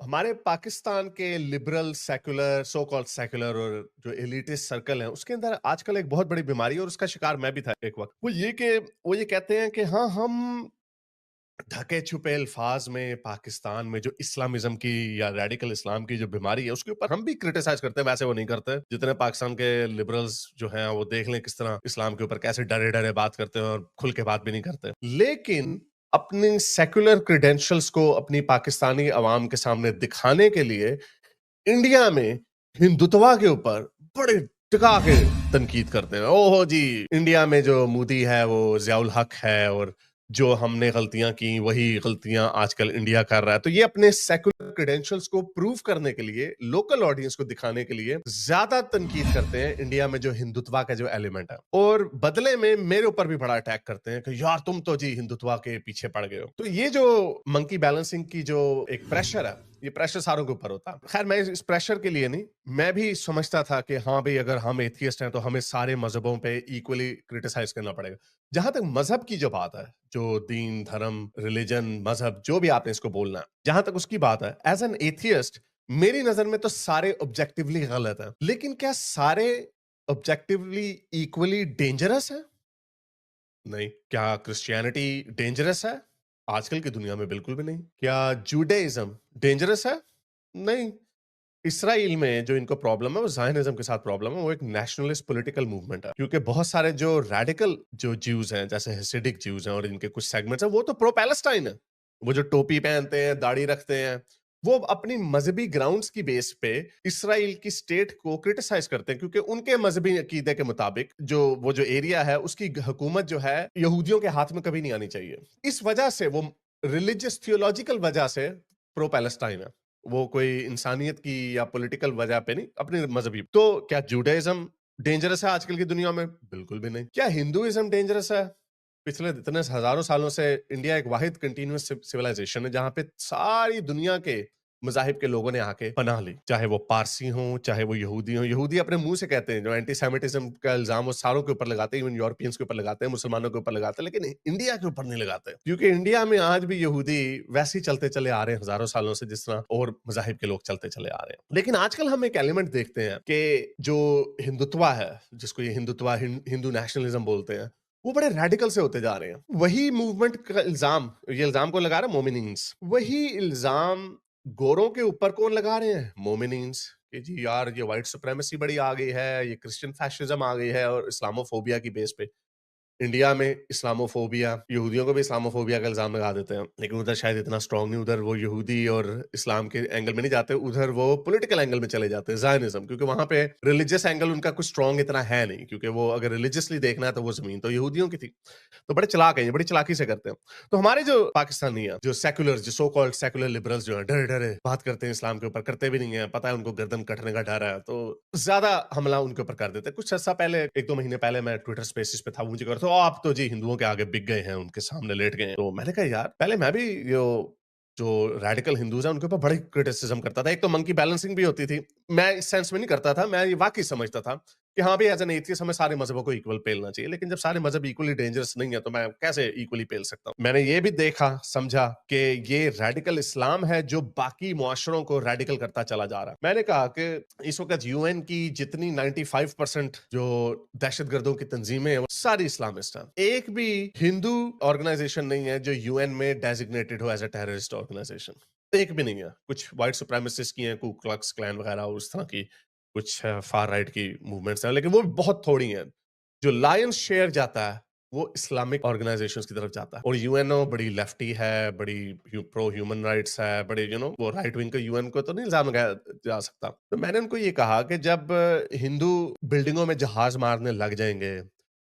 ہمارے پاکستان کے liberal secular سو کال secular اور جو ایلیٹسٹ سرکل ہیں اس کے اندر آج کل ایک بہت بڑی بیماری ہے اور اس کا شکار میں بھی تھا ایک وقت. وہ یہ کہتے ہیں کہ ہاں ہم ڈھکے چھپے الفاظ میں پاکستان میں جو اسلامزم کی یا ریڈیکل اسلام کی جو بیماری ہے اس کے اوپر ہم بھی کرٹیسائز کرتے ہیں. ویسے وہ نہیں کرتے جتنے پاکستان کے لبرلز جو ہیں وہ دیکھ لیں کس طرح اسلام کے اوپر کیسے ڈرے ڈرے بات کرتے ہیں اور کھل کے بات بھی نہیں کرتے. لیکن اپنی سیکولر کریڈینشلز کو اپنی پاکستانی عوام کے سامنے دکھانے کے لیے انڈیا میں ہندوتوا کے اوپر بڑے ٹکا کے تنقید کرتے ہیں. اوہ جی انڈیا میں جو مودی ہے وہ ضیاء الحق ہے اور جو ہم نے غلطیاں کی وہی غلطیاں آج کل انڈیا کر رہا ہے. تو یہ اپنے سیکولر کریڈینشلز کو پروف کرنے کے لیے لوکل آڈینس کو دکھانے کے لیے زیادہ تنقید کرتے ہیں انڈیا میں جو ہندوتوا کا جو ایلیمنٹ ہے, اور بدلے میں میرے اوپر بھی بڑا اٹیک کرتے ہیں کہ یار تم تو جی ہندوتوا کے پیچھے پڑ گئے ہو. تو یہ جو منکی بیلنسنگ کی جو ایک پریشر ہے, یہ پریشر ساروں کے اوپر ہوتا ہے. خیر میں اس پریشر کے لیے نہیں, میں بھی سمجھتا تھا کہ ہاں بھئی اگر ہم ایتھیسٹ ہیں تو ہمیں سارے مذہبوں پہ ایکولی کرٹیسائز کرنا پڑے گا. جہاں تک مذہب کی جو بات ہے, جو دین دھرم ریلیجن مذہب جو بھی آپ نے اس کو بولنا ہے, جہاں تک اس کی بات ہے, ایز این ایتھیسٹ میری نظر میں تو سارے آبجیکٹیولی غلط ہیں. لیکن کیا سارے آبجیکٹیولی ایکولی ڈینجرس ہیں؟ نہیں. کیا کرسچینٹی ڈینجرس ہے؟ آج کل کی دنیا میں بالکل بھی نہیں. کیا جوڈائزم ڈینجرس ہے؟ نہیں. اسرائیل میں جو ان کو پرابلم ہے وہ زائنزم کے ساتھ پرابلم ہے, وہ ایک نیشنلسٹ پولیٹیکل موومنٹ ہے. کیونکہ بہت سارے جو ریڈیکل جو جیوز ہیں جیسے ہیسیڈک جیوز ہیں اور ان کے کچھ سیگمنٹس ہیں وہ تو پرو پیلسٹائن ہیں. وہ جو ٹوپی پہنتے ہیں داڑھی رکھتے ہیں وہ اپنی مذہبی گراؤنڈز کی بیس پہ اسرائیل کی سٹیٹ کو کرٹیسائز کرتے ہیں, کیونکہ ان کے مذہبی عقیدے کے مطابق وہ جو ایریا ہے اس کی حکومت جو ہے یہودیوں کے ہاتھ میں کبھی نہیں آنی چاہیے. اس وجہ سے وہ ریلیجس تھیولوجیکل وجہ سے پرو پیلسٹائن ہے. وہ کوئی انسانیت کی یا پولیٹیکل وجہ پہ نہیں, اپنی مذہبی. تو کیا جوڈائزم ڈینجرس ہے آج کل کی دنیا میں؟ بالکل بھی نہیں. کیا ہندوازم ڈینجرس ہے؟ پچھلے اتنے ہزاروں سالوں سے انڈیا ایک واحد کنٹینیوس سویلائزیشن ہے جہاں پہ ساری دنیا کے مذاہب کے لوگوں نے آ کے پناہ لی, چاہے وہ پارسی ہوں چاہے وہ یہودی ہوں. یہودی اپنے منہ سے کہتے ہیں, جو اینٹی سیمیٹزم کا الزام وہ ساروں کے اوپر لگاتے ہیں, ایون یورپینس کے اوپر لگاتے ہیں, مسلمانوں کے اوپر لگاتے ہیں, لیکن انڈیا کے اوپر نہیں لگاتے, کیونکہ انڈیا میں آج بھی یہودی ویسے ہی چلتے چلے آ رہے ہیں ہزاروں سالوں سے جس طرح اور مذاہب کے لوگ چلتے چلے آ رہے ہیں. لیکن آج کل ہم ایک ایلیمنٹ دیکھتے ہیں کہ جو ہندوتوا ہے, جس کو یہ ہندوتوا ہندو نیشنلزم بولتے ہیں, وہ بڑے ریڈیکل سے ہوتے جا رہے ہیں. وہی موومنٹ کا الزام, یہ الزام کو لگا رہا ہے مومنینز, وہی الزام گوروں کے اوپر کون لگا رہے ہیں؟ مومنینز. کہ جی یار یہ وائٹ سپریمیسی بڑی آ گئی ہے, یہ کرسچن فیشزم آ گئی ہے, اور اسلاموفوبیا کی بیس پہ انڈیا میں اسلاموفوبیا, یہودیوں کو بھی اسلاموفوبیا کا الزام لگا دیتے ہیں, لیکن ادھر شاید اتنا اسٹرانگ نہیں, ادھر وہ یہودی اور اسلام کے اینگل میں نہیں جاتے, ادھر وہ پولیٹیکل اینگل میں چلے جاتے ہیں, زائنزم, کیونکہ وہاں پہ ریلیجس اینگل ان کا کچھ اسٹرانگ اتنا ہے نہیں, کیونکہ وہ اگر ریلیجسلی دیکھنا ہے تو وہ زمین تو یہودیوں کی تھی. تو بڑے چلاک ہیں, بڑی چلاکی سے کرتے ہیں. تو ہمارے جو پاکستانی ہیں, جو سیکولر, جو سو کالڈ سیکولر لبرلز جو ہیں, ڈرے ڈرے بات کرتے ہیں اسلام کے اوپر, کرتے بھی نہیں ہیں, پتہ ہے ان کو گردن کٹنے کا ڈر ہے, تو زیادہ حملہ ان کے اوپر کر دیتے ہیں. کچھ عرصہ پہلے, ایک دو مہینے پہلے میں ٹویٹر اسپیسز پہ تھا, مجھے کہا تو آپ تو جی ہندوؤں کے آگے بک گئے ہیں, ان کے سامنے لیٹ گئے ہیں. تو میں نے کہا یار پہلے میں بھی جو ریڈیکل ہندوز ہیں ان کے اوپر بڑی کرٹیسزم کرتا تھا. ایک تو منکی بیلنسنگ بھی ہوتی تھی, میں اس سینس میں نہیں کرتا تھا, میں یہ واقعی سمجھتا تھا کہ ہاں بھی ایز این ایتھیسٹ ہمیں سارے مذہبوں کو ایکول پیلنا چاہیے. لیکن جب سارے مذہب ایکولی ڈینجرس نہیں ہے تو میں کیسے ایکولی پیل سکتا ہوں؟ میں نے یہ بھی دیکھا سمجھا کہ یہ ریڈیکل اسلام ہے جو باقی معاشروں کو ریڈیکل کرتا چلا جا رہا ہے. میں نے کہا کہ اس وقت یو این کی جتنی 95% جو دہشت گردوں کی تنظیمیں ہیں وہ ساری اسلامسٹ ہیں. ایک بھی ہندو آرگنائزیشن نہیں ہے جو یو این میں ڈیزگنیٹڈ ہو ایز اے ٹیررسٹ آرگنائزیشن, ایک بھی نہیں ہے. کچھ وائٹ سپریمسسٹ کی ہیں, کو کلکس کلین وغیرہ اور اس طرح کی کچھ فار رائٹ کی موومنٹس ہیں, لیکن وہ بہت تھوڑی ہیں. جو لائنس شیئر جاتا ہے وہ اسلامک آرگنائزیشنز کی طرف جاتا ہے, اور یو این او بڑی لیفٹی ہے, بڑی پرو ہیومن رائٹس ہے, بڑے وہ رائٹ ونگ کا یو این کو تو نہیں الزام لگایا جا سکتا. تو میں نے ان کو یہ کہا کہ جب ہندو بلڈنگوں میں جہاز مارنے لگ جائیں گے,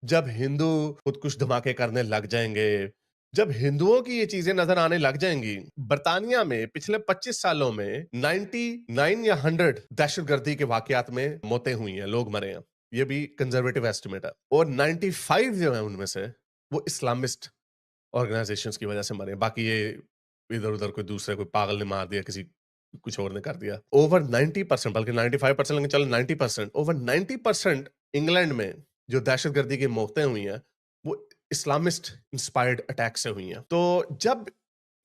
جب ہندو خودکش دھماکے کرنے لگ جائیں گے, جب ہندوؤں کی یہ چیزیں نظر آنے لگ جائیں گی. برطانیہ میں پچھلے 25 سالوں میں 99 یا 100 دہشت گردی کے واقعات میں موتیں ہوئی ہیں, لوگ مرے ہیں, یہ بھی کنزرویٹو ایسٹیمیٹ ہے, اور 95 جو ہیں ان میں سے وہ اسلامسٹ آرگنائزیشنز کی وجہ سے مرے. باقی یہ ادھر ادھر کوئی دوسرے کوئی پاگل نے مار دیا, کسی کچھ اور نے کر دیا. اوور 90%, بلکہ 95%, لیکن چلو 90%, اوور 90% انگلینڈ میں جو دہشت گردی کی موتیں ہوئی ہیں وہ اسلامسٹ انسپائرڈ اٹیک سے ہوئی ہیں. تو جب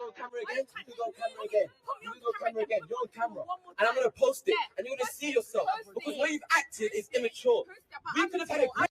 on camera again. You can go on camera again. You can go on camera again. You're on camera. And I'm going to post it. And you're going to see yourself. Because the way you've acted is immature. We could have had a great...